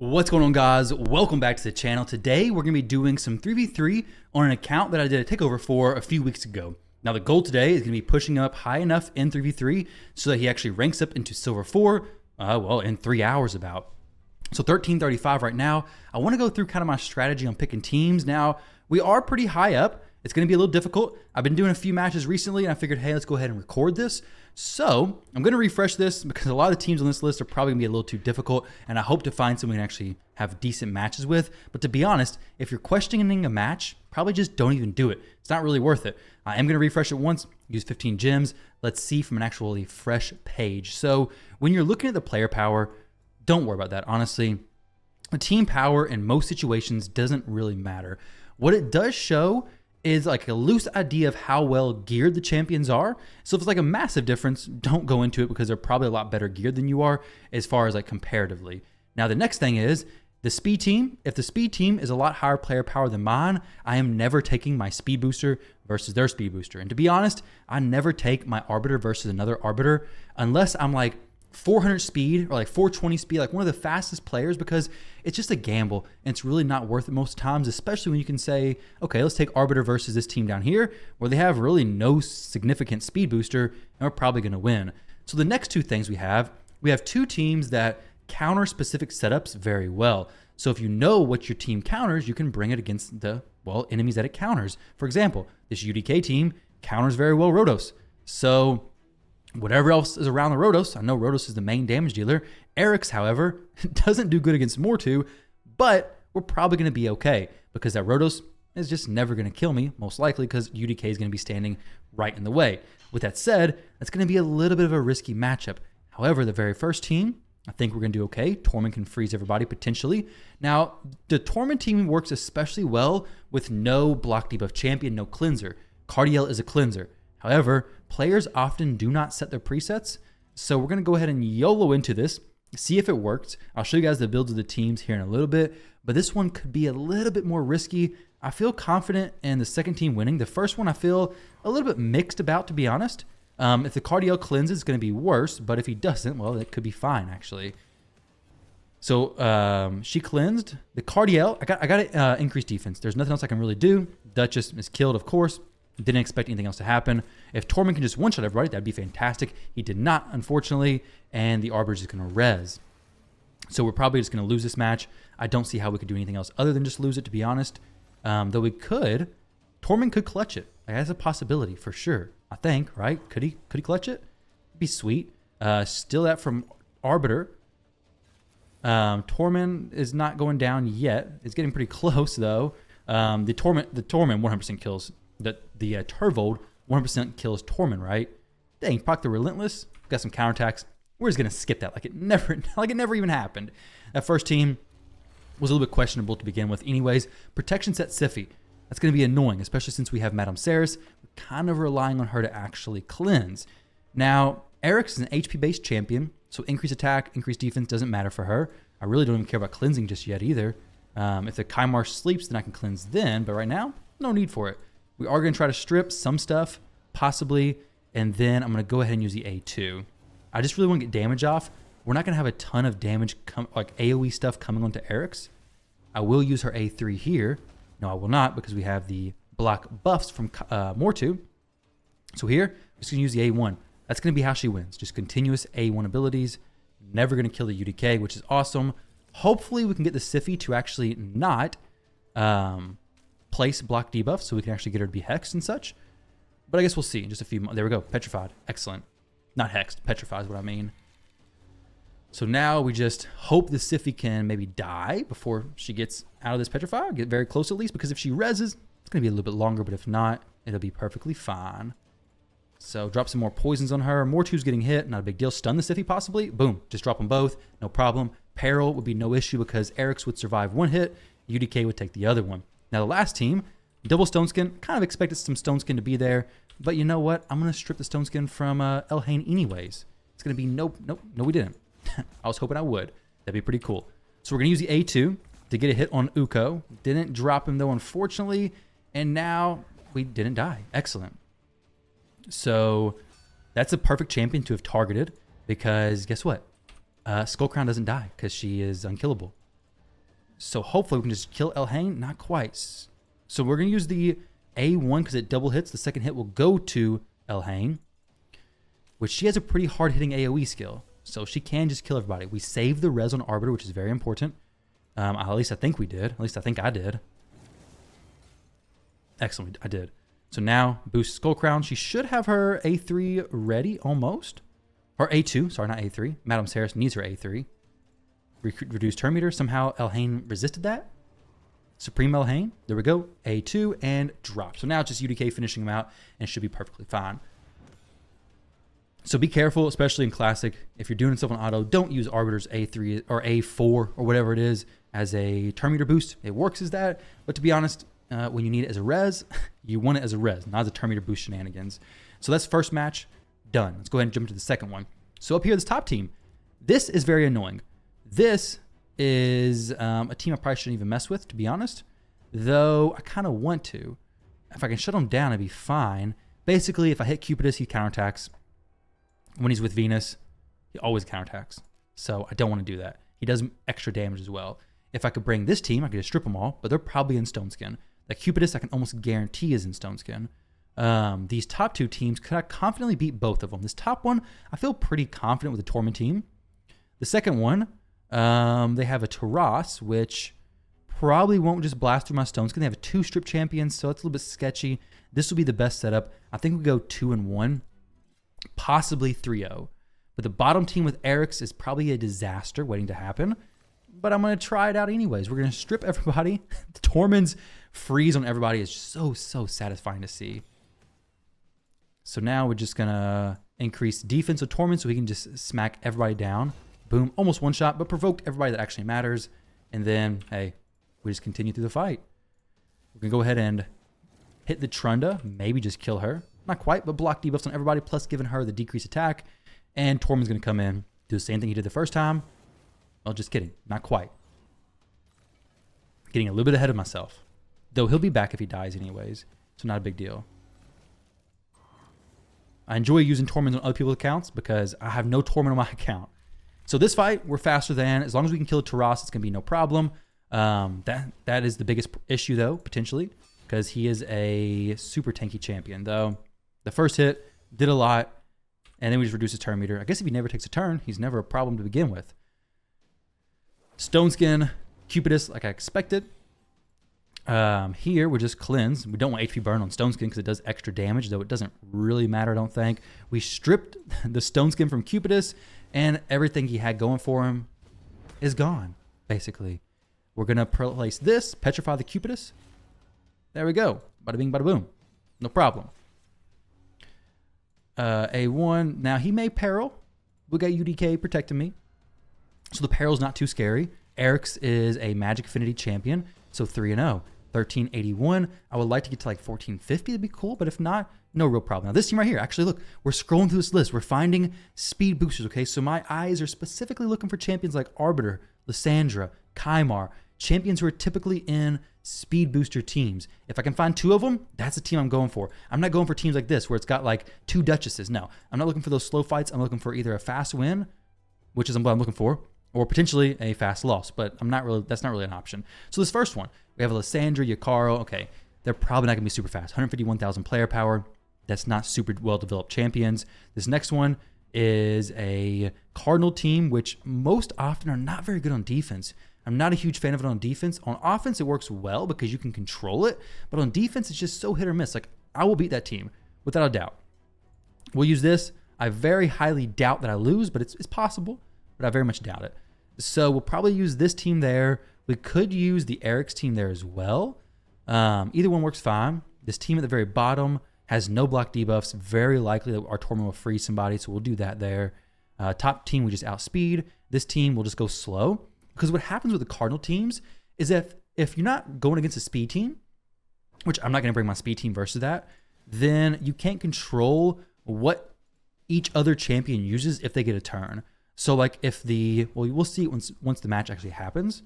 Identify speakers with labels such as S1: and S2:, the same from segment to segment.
S1: What's going on, guys? Welcome back to the channel. Today we're going to be doing some 3v3 on an account that I did a takeover for a few weeks ago. Now the goal today is going to be pushing up high enough in 3v3 so that he actually ranks up into silver 4 in 3 hours about. So 1335 right now. I want to go through kind of my strategy on picking teams. Now we are pretty high up. It's going to be a little difficult. I've been doing a few matches recently and I figured, hey, let's go ahead and record this. So I'm going to refresh this because a lot of the teams on this list are probably going to be a little too difficult, and I hope to find someone we can actually have decent matches with. But to be honest, if you're questioning a match, probably just don't even do it. It's not really worth it. I am going to refresh it once, use 15 gems. Let's see from an actually fresh page. So when you're looking at the player power, don't worry about that. Honestly, the team power in most situations doesn't really matter. What it does show is like a loose idea of how well geared the champions are. So if it's like a massive difference, don't go into it because they're probably a lot better geared than you are as far as like comparatively. Now the next thing is the speed team. If the speed team is a lot higher player power than mine, I am never taking my speed booster versus their speed booster. And to be honest, I never take my arbiter versus another arbiter unless I'm like 400 speed or like 420 speed, like one of the fastest players, because it's just a gamble and it's really not worth it most times, especially when you can say, okay, let's take arbiter versus this team down here where they have really no significant speed booster and we're probably going to win. So the next two things we have two teams that counter specific setups very well. So if you know what your team counters, you can bring it against the, enemies that it counters. For example, this UDK team counters very well Rotos. So whatever else is around the Rotos, I know Rotos is the main damage dealer. Eric's, however, doesn't do good against Mortu, but we're probably going to be okay because that Rotos is just never going to kill me, most likely because UDK is going to be standing right in the way. With that said, that's going to be a little bit of a risky matchup. However, the very first team, I think we're going to do okay. Torment can freeze everybody potentially. Now, the Torment team works especially well with no block debuff champion, no cleanser. Cardiel is a cleanser. However, players often do not set their presets, so we're going to go ahead and YOLO into this, see if it works. I'll show you guys the builds of the teams here in a little bit, but this one could be a little bit more risky. I feel confident in the second team winning. The first one I feel a little bit mixed about, to be honest. If the Cardiel cleanses, it's going to be worse, but if he doesn't, well, that could be fine, actually. So she cleansed. The Cardiel, I got increased defense. There's nothing else I can really do. Duchess is killed, of course. Didn't expect anything else to happen. If Torment can just one-shot everybody, that'd be fantastic. He did not, unfortunately, and the Arbiter is just going to res. So we're probably just going to lose this match. I don't see how we could do anything else other than just lose it, to be honest. Though we could. Torment could clutch it. That's a possibility for sure, I think, right? Could he clutch it? It'd be sweet. Still that from Arbiter. Torment is not going down yet. It's getting pretty close, though. The Torment 100% kills. The Turvold 100% kills Torment, right? Dang, proc the Relentless. Got some counterattacks. We're just gonna skip that like it never even happened. That first team was a little bit questionable to begin with. Anyways, protection set Siphi. That's gonna be annoying, especially since we have Madame Ceres. We're kind of relying on her to actually cleanse. Now, Eric's is an HP-based champion, so increased attack, increased defense doesn't matter for her. I really don't even care about cleansing just yet either. If the Kymar sleeps, then I can cleanse then, but right now, no need for it. We are going to try to strip some stuff, possibly, and then I'm going to go ahead and use the A2. I just really want to get damage off. We're not going to have a ton of damage, like AoE stuff coming onto Eric's. I will use her A3 here. No, I will not, because we have the block buffs from Mortu. So here, I'm just going to use the A1. That's going to be how she wins. Just continuous A1 abilities. Never going to kill the UDK, which is awesome. Hopefully, we can get the Siphi to actually not place block debuff so we can actually get her to be hexed and such. But I guess we'll see in just a few months. There we go. Petrified. Excellent. Not hexed. Petrified is what I mean. So now we just hope the Siphi can maybe die before she gets out of this petrified. Get very close at least, because if she reses, it's going to be a little bit longer. But if not, it'll be perfectly fine. So drop some more poisons on her. Mortu's getting hit. Not a big deal. Stun the Siphi possibly. Boom. Just drop them both. No problem. Peril would be no issue because Eric's would survive one hit. UDK would take the other one. Now, the last team, double Stone Skin. Kind of expected some Stone Skin to be there. But you know what? I'm going to strip the Stone Skin from Elhain anyways. It's going to be nope, we didn't. I was hoping I would. That'd be pretty cool. So we're going to use the A2 to get a hit on Uko. Didn't drop him, though, unfortunately. And now we didn't die. Excellent. So that's a perfect champion to have targeted because guess what? Skullcrown doesn't die because she is unkillable. So hopefully we can just kill Elhain. Not quite. So we're going to use the A1 because it double hits. The second hit will go to Elhain, which she has a pretty hard-hitting AoE skill. So she can just kill everybody. We save the res on Arbiter, which is very important. At least I think we did. At least I think I did. Excellent, I did. So now, boost Skull Crown. She should have her A3 ready, almost. Or A2, sorry, not A3. Madame Saris needs her A3. Reduce turn meter. Somehow Elhain resisted that. Supreme Elhain. There we go. A2 and drop. So now it's just UDK finishing him out and it should be perfectly fine. So be careful, especially in Classic. If you're doing stuff on auto, don't use Arbiter's A3 or A4 or whatever it is as a turn meter boost. It works as that, but to be honest, when you need it as a res, you want it as a res, not as a turn meter boost shenanigans. So that's first match done. Let's go ahead and jump into the second one. So up here, this top team, this is very annoying. This is a team I probably shouldn't even mess with, to be honest, though I kind of want to. If I can shut him down, I'd be fine. Basically, if I hit Cupidus, he counterattacks. When he's with Venus, he always counterattacks. So I don't want to do that. He does extra damage as well. If I could bring this team, I could just strip them all, but they're probably in Stone Skin. That Cupidus, I can almost guarantee is in Stone Skin. These top two teams, could I confidently beat both of them? This top one, I feel pretty confident with the Torment team. The second one, they have a Taras, which probably won't just blast through my Stone Skin. They have two strip champions, so it's a little bit sketchy. This will be the best setup. I think we go 2-1. Possibly 3-0. But the bottom team with Eric's is probably a disaster waiting to happen. But I'm going to try it out anyways. We're going to strip everybody. The Tormund's freeze on everybody is so satisfying to see. So now we're just going to increase defense of Tormund so we can just smack everybody down. Boom. Almost one shot, but provoked everybody that actually matters. And then, hey, we just continue through the fight. We're going to go ahead and hit the Trunda. Maybe just kill her. Not quite, but block debuffs on everybody, plus giving her the decreased attack. And Tormund's going to come in, do the same thing he did the first time. Well, just kidding. Not quite. Getting a little bit ahead of myself. Though he'll be back if he dies anyways, so not a big deal. I enjoy using Tormund on other people's accounts because I have no Tormund on my account. So this fight, we're faster than. As long as we can kill Taras, it's going to be no problem. That is the biggest issue, though, potentially, because he is a super tanky champion, though. The first hit did a lot, and then we just reduce his turn meter. I guess if he never takes a turn, he's never a problem to begin with. Stone Skin, Cupidus, like I expected. Here, we're just cleanse. We don't want HP burn on Stone Skin because it does extra damage, though it doesn't really matter, I don't think. We stripped the Stone Skin from Cupidus, and everything he had going for him is gone, basically. We're going to place this, petrify the Cupidus. There we go. Bada bing, bada boom. No problem. A1. Now, he may peril. We got UDK protecting me. So the peril's not too scary. Eric's is a Magic Affinity champion. So 3-0. 1381. I would like to get to like 1450. That'd be cool. But if not, no real problem. Now, this team right here. Actually, look. We're scrolling through this list. We're finding speed boosters, okay? So my eyes are specifically looking for champions like Arbiter, Lysandra, Kymar. Champions who are typically in speed booster teams. If I can find two of them, that's the team I'm going for. I'm not going for teams like this where it's got like two Duchesses. No, I'm not looking for those slow fights. I'm looking for either a fast win, which is what I'm looking for, or potentially a fast loss. But that's not really an option. So this first one, we have Lysandra, Yukaro. Okay, they're probably not going to be super fast. 151,000 player power. That's not super well-developed champions. This next one is a Cardinal team, which most often are not very good on defense. I'm not a huge fan of it on defense. On offense, it works well because you can control it. But on defense, it's just so hit or miss. Like, I will beat that team without a doubt. We'll use this. I very highly doubt that I lose, but it's possible. But I very much doubt it. So we'll probably use this team there. We could use the Eric's team there as well. Either one works fine. This team at the very bottom has no block debuffs. Very likely that our Tormund will freeze somebody, so we'll do that there. Top team, we just outspeed. This team will just go slow. Because what happens with the Cardinal teams is if you're not going against a speed team, which I'm not going to bring my speed team versus that, then you can't control what each other champion uses if they get a turn. So like we'll see it once the match actually happens.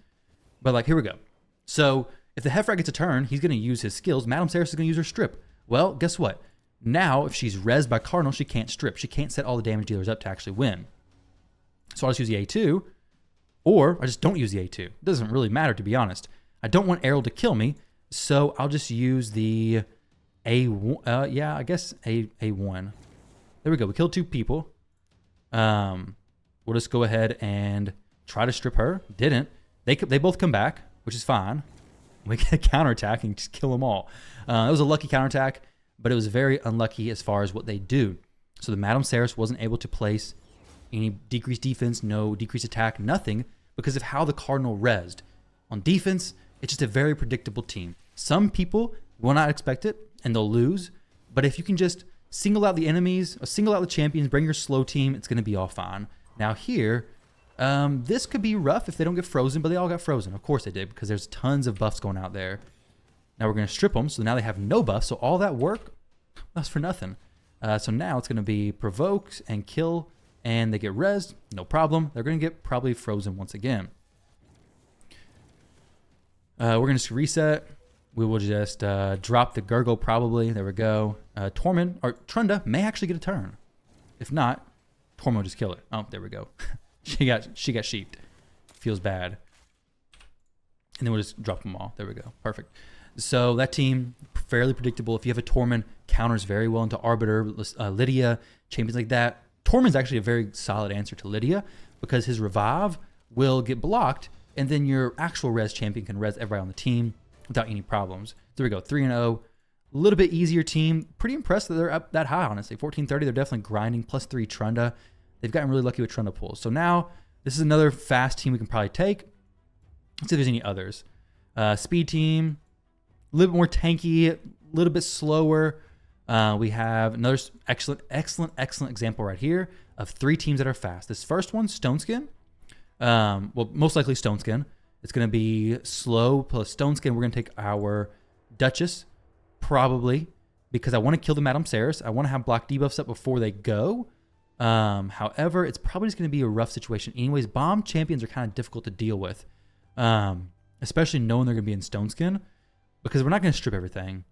S1: But like, here we go. So if the Heffrat gets a turn, he's going to use his skills. Madame Saris is going to use her strip. Well, guess what? Now, if she's rezzed by Cardinal, she can't strip. She can't set all the damage dealers up to actually win. So I'll just use the A2. Or I just don't use the A2. It doesn't really matter, to be honest. I don't want Errol to kill me, so I'll just use the A1. Yeah, I guess A1. There we go. We killed 2 people. We'll just go ahead and try to strip her. Didn't. They both come back, which is fine. We can counterattack and just kill them all. It was a lucky counterattack, but it was very unlucky as far as what they do. So the Madame Ceres wasn't able to place any decreased defense, no decreased attack, nothing, because of how the Cardinal rezzed. On defense, it's just a very predictable team. Some people will not expect it, and they'll lose. But if you can just single out the enemies, or single out the champions, bring your slow team, it's going to be all fine. Now here, this could be rough if they don't get frozen, but they all got frozen. Of course they did, because there's tons of buffs going out there. Now we're going to strip them, so now they have no buffs, so all that work, that's for nothing. So now it's going to be provoke and kill, and they get rezzed, no problem. They're going to get probably frozen once again. We're going to reset. We will just drop the Gurgle probably. There we go. Tormund, or Trunda, may actually get a turn. If not, Tormund will just kill it. Oh, there we go. she got sheeped. Feels bad. And then we'll just drop them all. There we go. Perfect. So that team, fairly predictable. If you have a Tormund, counters very well into Arbiter, Lydia, champions like that. Tormund's actually a very solid answer to Lydia because his revive will get blocked, and then your actual res champion can res everybody on the team without any problems. There we go, 3-0. A little bit easier team. Pretty impressed that they're up that high, honestly. 1430, they're definitely grinding. +3 Trunda. They've gotten really lucky with Trunda pulls. So now this is another fast team we can probably take. Let's see if there's any others. Speed team, a little bit more tanky, a little bit slower. We have another excellent example right here of 3 teams that are fast. This first one, Stoneskin. Well, most likely Stoneskin. It's going to be slow plus Stoneskin. We're going to take our Duchess, probably, because I want to kill the Madame Ceres. I want to have block debuffs up before they go. However, it's probably just going to be a rough situation. Anyways, bomb champions are kind of difficult to deal with, especially knowing they're going to be in Stoneskin, because we're not going to strip everything.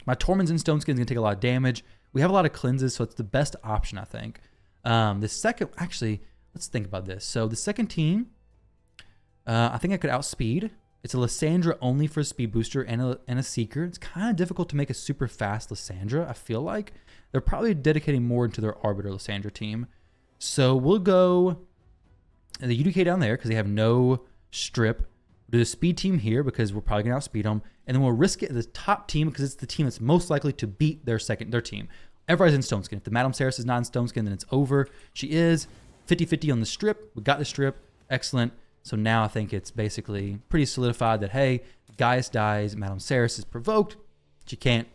S1: My Tormund's in Stoneskin is going to take a lot of damage. We have a lot of cleanses, so it's the best option, I think. The second, actually, let's think about this. So the second team, I think I could outspeed. It's a Lysandra only for a speed booster and a Seeker. It's kind of difficult to make a super fast Lysandra, I feel like. They're probably dedicating more into their Arbiter Lysandra team. So we'll go the UDK down there because they have no strip. We'll do the speed team here because we're probably going to outspeed them. And then we'll risk it at the top team because it's the team that's most likely to beat their team. Everybody's in Stoneskin. If the Madame Ceres is not in Stoneskin, then it's over. She is 50-50 on the strip. We got the strip. Excellent. So now I think it's basically pretty solidified that, hey, Gaius dies, Madame Ceres is provoked. She can't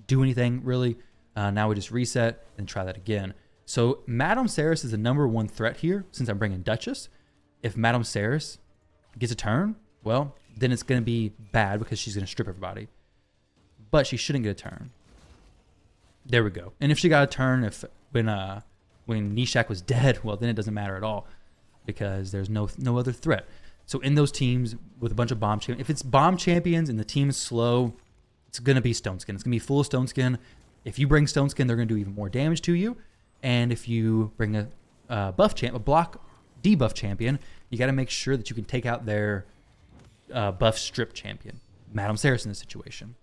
S1: do anything, really. Now we just reset and try that again. So Madame Ceres is the #1 threat here since I'm bringing Duchess. If Madame Ceres gets a turn, well, then it's going to be bad because she's going to strip everybody. But she shouldn't get a turn. There we go. And if she got a turn, when Nishak was dead, well, then it doesn't matter at all because there's no other threat. So in those teams with a bunch of bomb champions, if it's bomb champions and the team is slow, it's going to be Stoneskin. It's going to be full of Stoneskin. If you bring Stoneskin, they're going to do even more damage to you. And if you bring a block debuff champion, you got to make sure that you can take out their buff strip champion, Madame Ceres in this situation.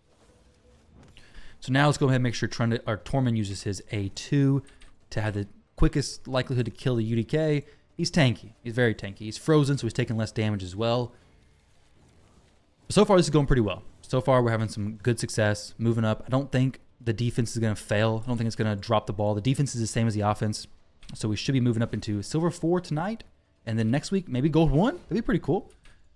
S1: So now let's go ahead and make sure Tormund uses his A2 to have the quickest likelihood to kill the UDK. He's tanky. He's very tanky. He's frozen, so he's taking less damage as well. So far, this is going pretty well. So far, we're having some good success, moving up. I don't think the defense is going to fail. I don't think it's going to drop the ball. The defense is the same as the offense, so we should be moving up into Silver 4 tonight, and then next week, maybe Gold 1. That'd be pretty cool.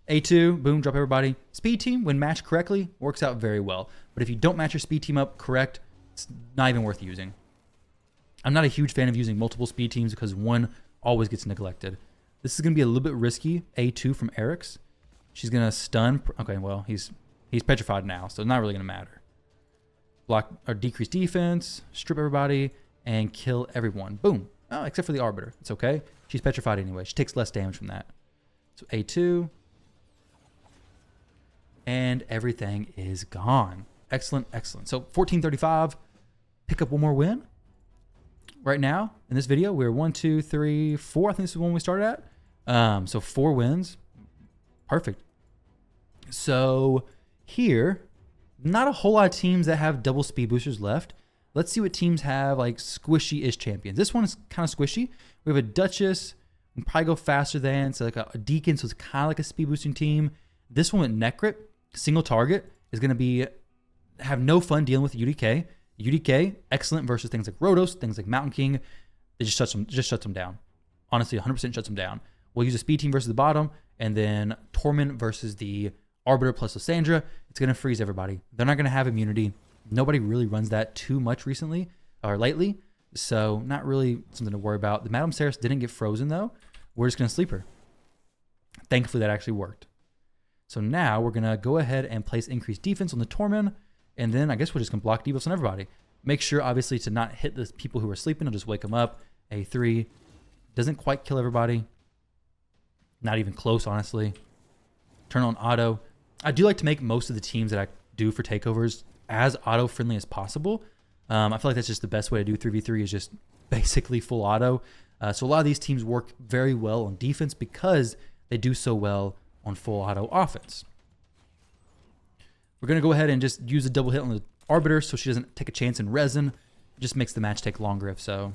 S1: A2, boom, drop everybody. Speed team, when matched correctly, works out very well. But if you don't match your speed team up correct, it's not even worth using. I'm not a huge fan of using multiple speed teams because one always gets neglected. This is going to be a little bit risky. A2 from Eric's. She's going to stun. Okay, well, he's petrified now, so it's not really going to matter. Block or decrease defense, strip everybody, and kill everyone. Boom. Oh, except for the Arbiter. It's okay. She's petrified anyway. She takes less damage from that. So A2. And everything is gone. Excellent, excellent. So 1435, pick up one more win. Right now, in this video, we're 1, 2, 3, 4. I think this is the one we started at. So 4 wins. Perfect. So here, not a whole lot of teams that have double speed boosters left. Let's see what teams have like squishy-ish champions. This one is kind of squishy. We have a Duchess. We can probably go faster than. So like a Deacon, so it's kind of like a speed boosting team. This one with Necrit, single target, is going to have no fun dealing with UDK. UDK, excellent versus things like Rotos, things like Mountain King. It just shuts them down. Honestly, 100% shuts them down. We'll use a speed team versus the bottom, and then Torment versus the Arbiter plus Lysandra. It's going to freeze everybody. They're not going to have immunity. Nobody really runs that too much recently or lately, so not really something to worry about. The Madame Ceres didn't get frozen, though. We're just going to sleep her. Thankfully, that actually worked. So now we're going to go ahead and place increased defense on the Torment, and then I guess we're just going to block debuffs on everybody. Make sure, obviously, to not hit the people who are sleeping. I'll just wake them up. A3 doesn't quite kill everybody. Not even close, honestly. Turn on auto. I do like to make most of the teams that I do for takeovers as auto-friendly as possible. I feel like that's just the best way to do 3v3 is just basically full auto. So a lot of these teams work very well on defense because they do so well on full auto offense. We're going to go ahead and just use a double hit on the Arbiter so she doesn't take a chance in resin. It just makes the match take longer if so.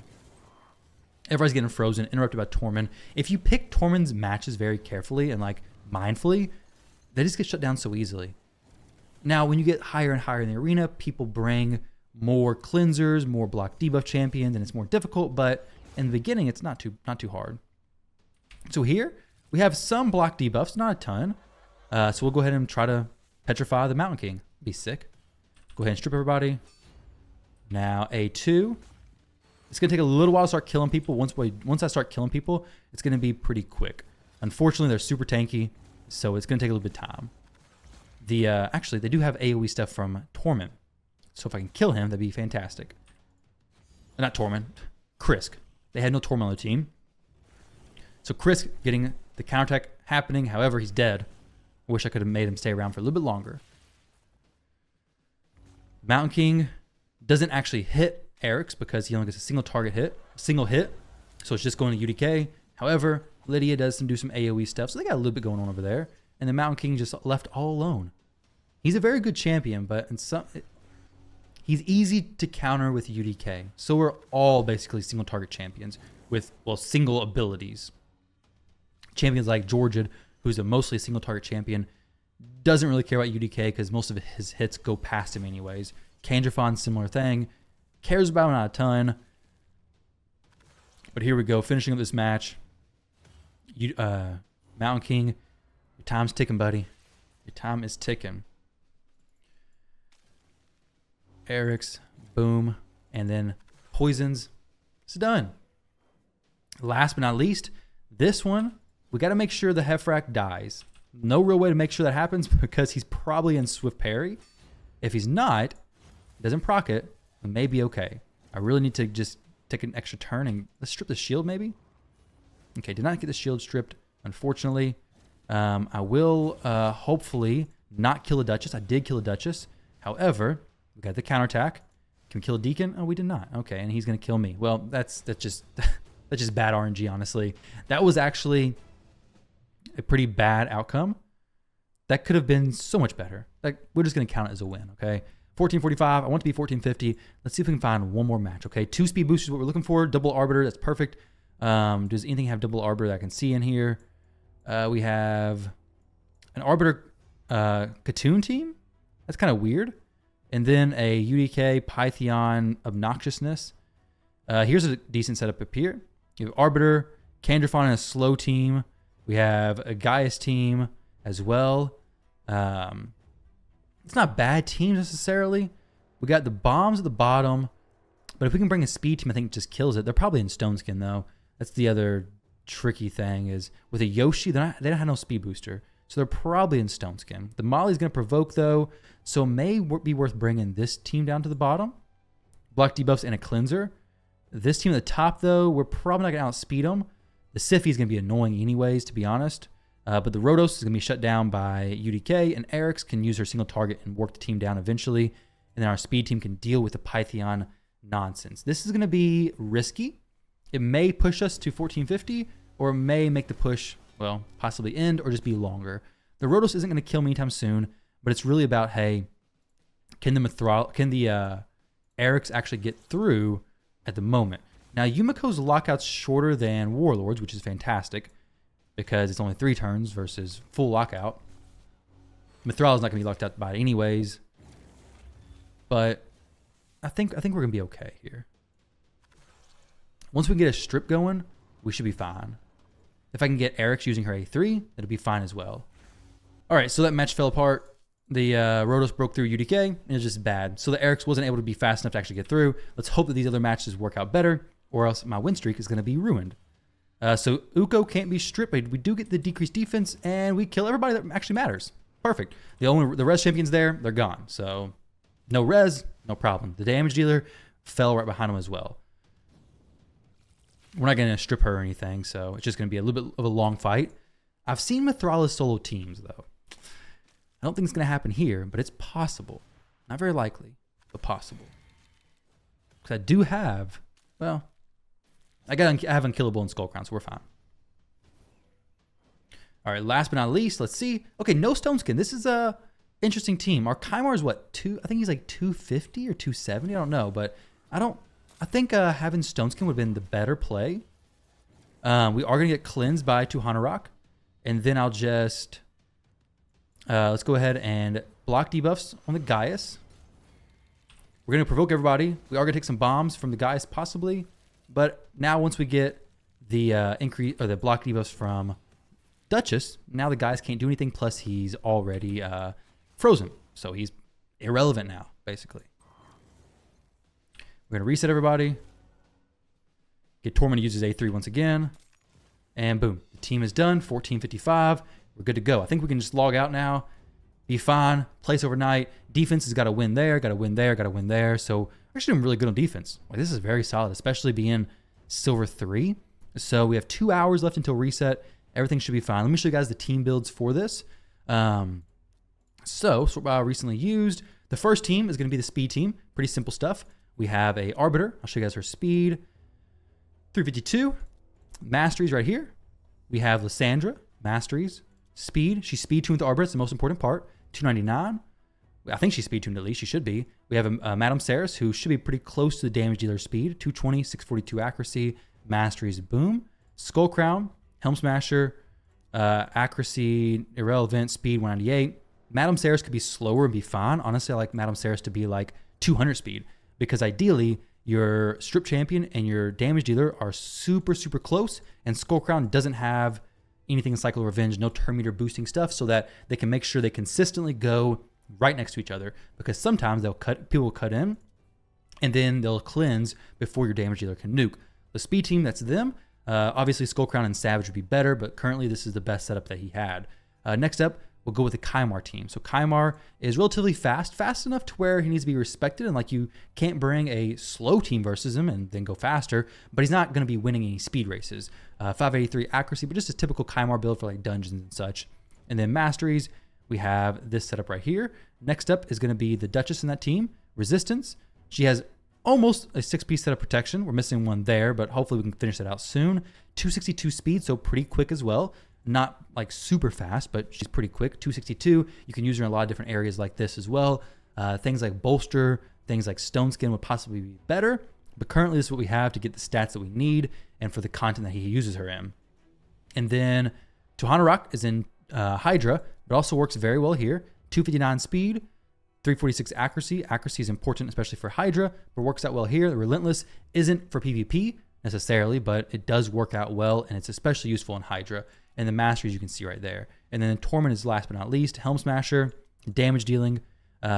S1: Everybody's getting frozen, interrupted by Torment. If you pick Torment's matches very carefully and like mindfully, they just get shut down so easily. Now, when you get higher and higher in the arena, people bring more cleansers, more block debuff champions, and it's more difficult, but in the beginning, it's not too hard. So here, we have some block debuffs, not a ton. So we'll go ahead and try to petrify the Mountain King. Be sick. Go ahead and strip everybody. Now, A2. It's going to take a little while to start killing people. Once I start killing people, it's going to be pretty quick. Unfortunately, they're super tanky, so it's going to take a little bit of time. Actually, they do have AoE stuff from Torment. So if I can kill him, that'd be fantastic. Not Torment, Krisk. They had no Torment on the team. So Krisk getting the counterattack happening. However, he's dead. I wish I could have made him stay around for a little bit longer. Mountain King doesn't actually hit Eric's because he only gets a single hit. So it's just going to UDK. However, Lydia does do some AoE stuff. So they got a little bit going on over there. And the Mountain King just left all alone. He's a very good champion, but he's easy to counter with UDK. So we're all basically single target champions with, well, single abilities. Champions like Georgian, who's a mostly single target champion, doesn't really care about UDK because most of his hits go past him anyways. Kandrafon, similar thing. Cares about him not a ton. But here we go, finishing up this match. Mountain King, your time's ticking, buddy. Your time is ticking. Eric's, boom, and then poisons. It's done. Last but not least, this one, we got to make sure the Hefrak dies. No real way to make sure that happens because he's probably in Swift Parry. If he's not, doesn't proc it, it may be okay. I really need to just take an extra turn and let's strip the shield maybe. Okay, did not get the shield stripped, unfortunately. I will hopefully not kill a Duchess. I did kill a Duchess. However, we got the counterattack. Can we kill a Deacon? Oh, we did not. Okay, and he's going to kill me. Well, that's just that's just bad RNG, honestly. That was actually a pretty bad outcome. That could have been so much better. Like, we're just going to count it as a win, okay? 1445. I want it to be 1450. Let's see if we can find one more match, okay? 2 speed boosters is what we're looking for. Double Arbiter, that's perfect. Does anything have double Arbiter that I can see in here? We have an Arbiter Katoon team. That's kind of weird. And then a UDK Python Obnoxiousness. Here's a decent setup up here. You have Arbiter, Kandrafon and a slow team. We have a Gaius team as well. It's not bad teams necessarily. We got the bombs at the bottom. But if we can bring a speed team, I think it just kills it. They're probably in Stone Skin, though. That's the other tricky thing is with a Yoshi, they don't have no speed booster. So they're probably in Stone Skin. The Molly's going to provoke, though. So it may be worth bringing this team down to the bottom. Block debuffs and a cleanser. This team at the top, though, we're probably not going to outspeed them. The Siphi is going to be annoying anyways, to be honest. But the Rotos is going to be shut down by UDK, and Eric's can use her single target and work the team down eventually. And then our speed team can deal with the Python nonsense. This is going to be risky. It may push us to 1450, or it may make the push well, possibly end or just be longer. The Rotos isn't going to kill me anytime soon, but it's really about, hey, can the Erics actually get through at the moment? Now, Yumiko's lockout's shorter than Warlord's, which is fantastic because it's only 3 turns versus full lockout. Mithrala's not going to be locked out by it anyways, but I think we're going to be okay here. Once we get a strip going, we should be fine. If I can get Eric's using her A3, it'll be fine as well. All right, so that match fell apart. The Rotos broke through UDK, and it was just bad. So the Eric's wasn't able to be fast enough to actually get through. Let's hope that these other matches work out better, or else my win streak is going to be ruined. So Uko can't be stripped, but we do get the decreased defense, and we kill everybody that actually matters. Perfect. The res champions there, they're gone. So no res, no problem. The damage dealer fell right behind him as well. We're not going to strip her or anything, so it's just going to be a little bit of a long fight. I've seen Mithrala's solo teams, though. I don't think it's going to happen here, but it's possible. Not very likely, but possible. Because I do have, well, I have Unkillable and Skullcrown, so we're fine. All right, last but not least, let's see. Okay, no Stoneskin. This is a interesting team. Our Kymar is what, I think he's like 250 or 270. I don't know, but I think having Stoneskin would have been the better play. We are going to get cleansed by Tuhanarok, and then I'll just let's go ahead and block debuffs on the Gaius. We're going to provoke everybody. We are going to take some bombs from the Gaius possibly, but now once we get the increase or the block debuffs from Duchess, now the Gaius can't do anything. Plus, he's already frozen, so he's irrelevant now, basically. We're going to reset everybody. Get Torment to use his A3 once again. And boom. The team is done. 1455. We're good to go. I think we can just log out now. Be fine. Place overnight. Defense has got to win there. Got to win there. Got to win there. So we're actually doing really good on defense. Like, this is very solid, especially being Silver 3. So we have 2 hours left until reset. Everything should be fine. Let me show you guys the team builds for this. So recently used. The first team is going to be the speed team. Pretty simple stuff. We have a Arbiter. I'll show you guys her speed. 352. Masteries right here. We have Lysandra. Masteries. Speed. She's speed tuned with the Arbiter. It's the most important part. 299. I think she's speed tuned at least. She should be. We have a Madame Saris, who should be pretty close to the damage dealer speed. 220, 642 accuracy. Masteries. Boom. Skull Crown. Helm Smasher. Accuracy. Irrelevant. Speed 198. Madame Saris could be slower and be fine. Honestly, I like Madame Saris to be like 200 speed. Because ideally, your strip champion and your damage dealer are super, super close, and Skullcrown doesn't have anything in Cycle of Revenge, no turn meter boosting stuff, so that they can make sure they consistently go right next to each other. Because sometimes people will cut in, and then they'll cleanse before your damage dealer can nuke. The speed team, that's them. Obviously, Skullcrown and Savage would be better, but currently this is the best setup that he had. Next up, we'll go with the Kymar team. So Kymar is relatively fast enough to where he needs to be respected. And like, you can't bring a slow team versus him and then go faster, but he's not going to be winning any speed races. 583 accuracy, but just a typical Kymar build for like dungeons and such. And then masteries, we have this setup right here. Next up is going to be the Duchess in that team. Resistance. She has almost a 6-piece set of protection. We're missing one there, but hopefully we can finish that out soon. 262 speed, so pretty quick as well. Not like super fast, but she's pretty quick. 262. You can use her in a lot of different areas like this as well. Things like Bolster, things like Stone Skin would possibly be better. But currently this is what we have to get the stats that we need and for the content that he uses her in. And then Tuhanarok is in Hydra, but also works very well here. 259 speed, 346 accuracy. Accuracy is important, especially for Hydra, but works out well here. The Relentless isn't for PvP necessarily, but it does work out well, and it's especially useful in Hydra. And the masteries you can see right there. And then Torment is last but not least. Helm Smasher, damage dealing.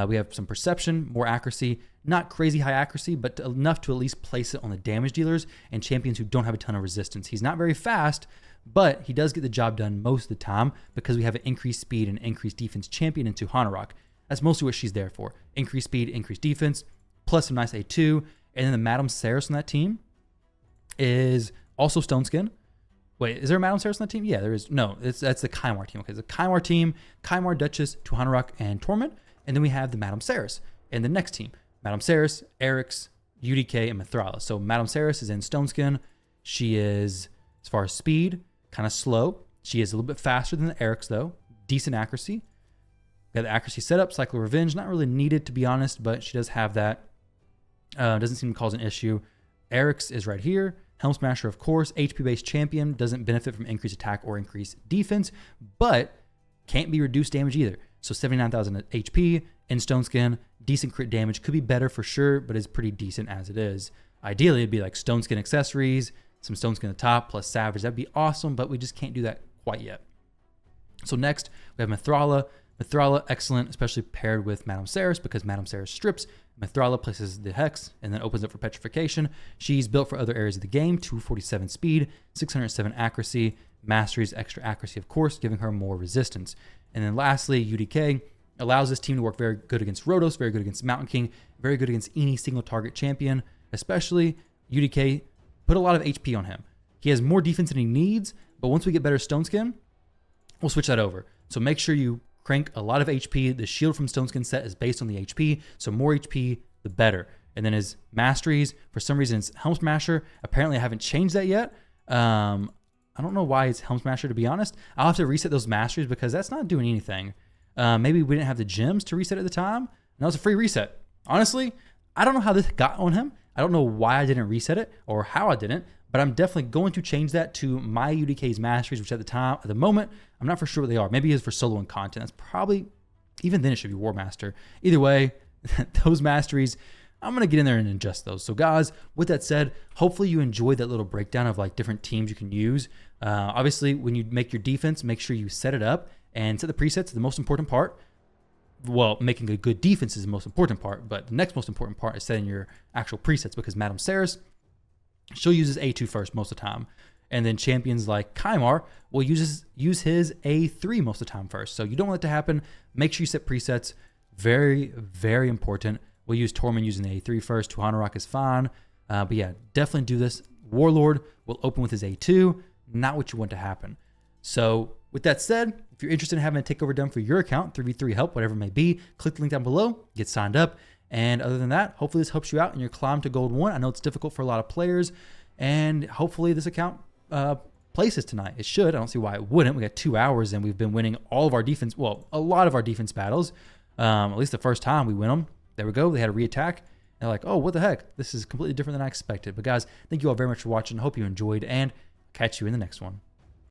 S1: We have some perception, more accuracy. Not crazy high accuracy, but enough to at least place it on the damage dealers and champions who don't have a ton of resistance. He's not very fast, but he does get the job done most of the time because we have an increased speed and increased defense champion in Tuhanarok. That's mostly what she's there for. Increased speed, increased defense, plus some nice A2. And then the Madame Saris on that team is also Stone Skin. Wait, is there a Madame Saris on that team? Yeah, there is. No, that's the Kymar team. Okay, the Kymar team, Kymar, Duchess, Tuhanarok, and Torment. And then we have the Madame Saris in the next team. Madame Saris, Eric's, UDK, and Mithrala. So Madame Saris is in Stone Skin. She is, as far as speed, kind of slow. She is a little bit faster than the Eric's though. Decent accuracy. Got the accuracy set up. Cycle of Revenge, not really needed to be honest, but she does have that. Doesn't seem to cause an issue. Eric's is right here. Helm Smasher, of course. HP-based champion. Doesn't benefit from increased attack or increased defense, but can't be reduced damage either. So 79,000 HP in Stone Skin. Decent crit damage. Could be better for sure, but is pretty decent as it is. Ideally, it'd be like Stone Skin accessories, some Stone Skin at the top, plus Savage. That'd be awesome, but we just can't do that quite yet. So next, we have Mithrala. Mithrala, excellent, especially paired with Madame Ceres, because Madame Ceres strips. Mithrala places the Hex and then opens up for Petrification. She's built for other areas of the game. 247 speed, 607 accuracy, Masteries, extra accuracy, of course, giving her more resistance. And then lastly, UDK allows this team to work very good against Rhodos, very good against Mountain King, very good against any single target champion, especially UDK. Put a lot of HP on him. He has more defense than he needs, but once we get better Stone Skin, we'll switch that over. So make sure you crank a lot of HP. The shield from Stone Skin set is based on the HP, so more HP, the better. And then his Masteries, for some reason, it's Helm Smasher. Apparently, I haven't changed that yet. I don't know why it's Helm Smasher, to be honest. I'll have to reset those Masteries because that's not doing anything. Maybe we didn't have the gems to reset at the time. And that was a free reset. Honestly, I don't know how this got on him. I don't know why I didn't reset it or how I didn't, but I'm definitely going to change that to my UDK's Masteries, which at the moment, I'm not for sure what they are. Maybe it's for solo and content. That's probably, even then it should be War Master. Either way, those Masteries, I'm going to get in there and adjust those. So guys, with that said, hopefully you enjoyed that little breakdown of like different teams you can use. Obviously, when you make your defense, make sure you set it up and set the presets, the most important part. Well, making a good defense is the most important part, but the next most important part is setting your actual presets, because Madame Ceres, she'll use his A2 first most of the time. And then champions like Kymar will use his A3 most of the time first. So you don't want that to happen. Make sure you set presets. Very, very important. We'll use Tormund using the A3 first. Tuhanarok is fine. But yeah, definitely do this. Warlord will open with his A2. Not what you want to happen. So with that said, if you're interested in having a takeover done for your account, 3v3 help, whatever it may be, click the link down below, get signed up. And other than that, hopefully this helps you out in your climb to Gold 1. I know it's difficult for a lot of players, and hopefully this account places tonight. It should. I don't see why it wouldn't. We got 2 hours and we've been winning all of our defense, well, a lot of our defense battles. At least the first time we win them. There we go. They had a reattack. They're like, oh, what the heck? This is completely different than I expected. But guys, thank you all very much for watching. I hope you enjoyed, and catch you in the next one.